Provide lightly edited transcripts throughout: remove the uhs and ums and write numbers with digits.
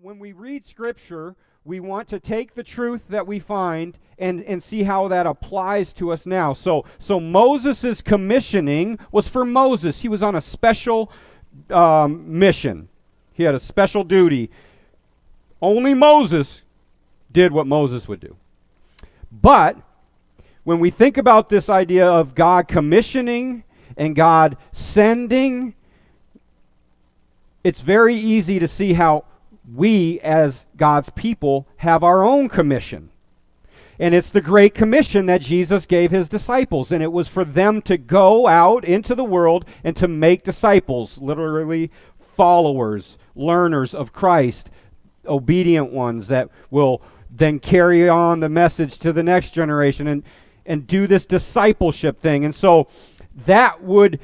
when we read Scripture, we want to take the truth that we find and see how that applies to us now. So Moses' commissioning was for Moses. He was on a special mission. He had a special duty. Only Moses did what Moses would do. But when we think about this idea of God commissioning and God sending, it's very easy to see how we as God's people have our own commission. And it's the Great Commission that Jesus gave his disciples. And it was for them to go out into the world and to make disciples, literally followers, learners of Christ, obedient ones that will then carry on the message to the next generation and do this discipleship thing. And so that would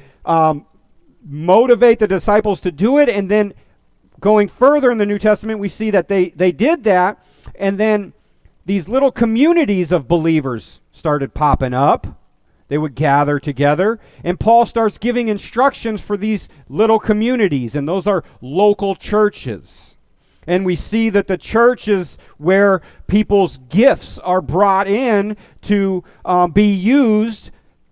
motivate the disciples to do it. And then going further in the New Testament, we see that they did that, and then these little communities of believers started popping up. They would gather together, and Paul starts giving instructions for these little communities, and those are local churches. And we see that the church is where people's gifts are brought in to be used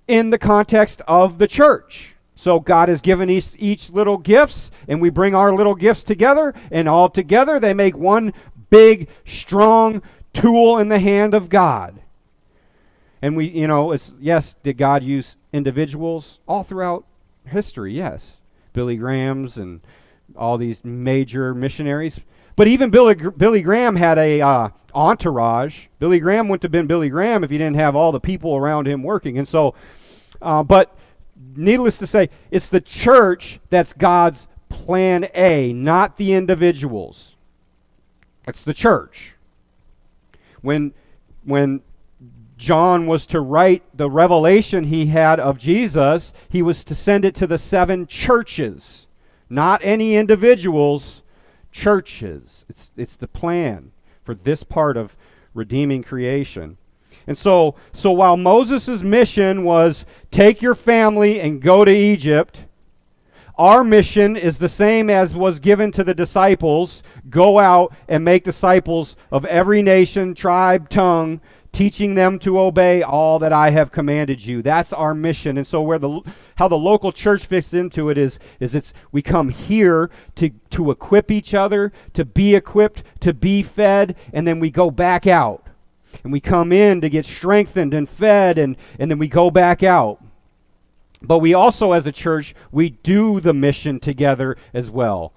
in the context of the church. So God has given each little gifts, and we bring our little gifts together, and all together they make one big, strong tool in the hand of God. And we, yes, did God use individuals? All throughout history, yes. Billy Graham's and all these major missionaries. But even Billy Graham had a entourage. Billy Graham wouldn't have been Billy Graham if he didn't have all the people around him working. And so, but needless to say, it's the church that's God's plan A, not the individuals. It's the church. When John was to write the revelation he had of Jesus, he was to send it to the 7 churches, not any individuals, churches. It's the plan for this part of redeeming creation. And so while Moses' mission was take your family and go to Egypt, our mission is the same as was given to the disciples. Go out and make disciples of every nation, tribe, tongue, teaching them to obey all that I have commanded you. That's our mission. And so how the local church fits into it is we come here to equip each other, to be equipped, to be fed, and then we go back out. And we come in to get strengthened and fed, and then we go back out. But we also, as a church, we do the mission together as well.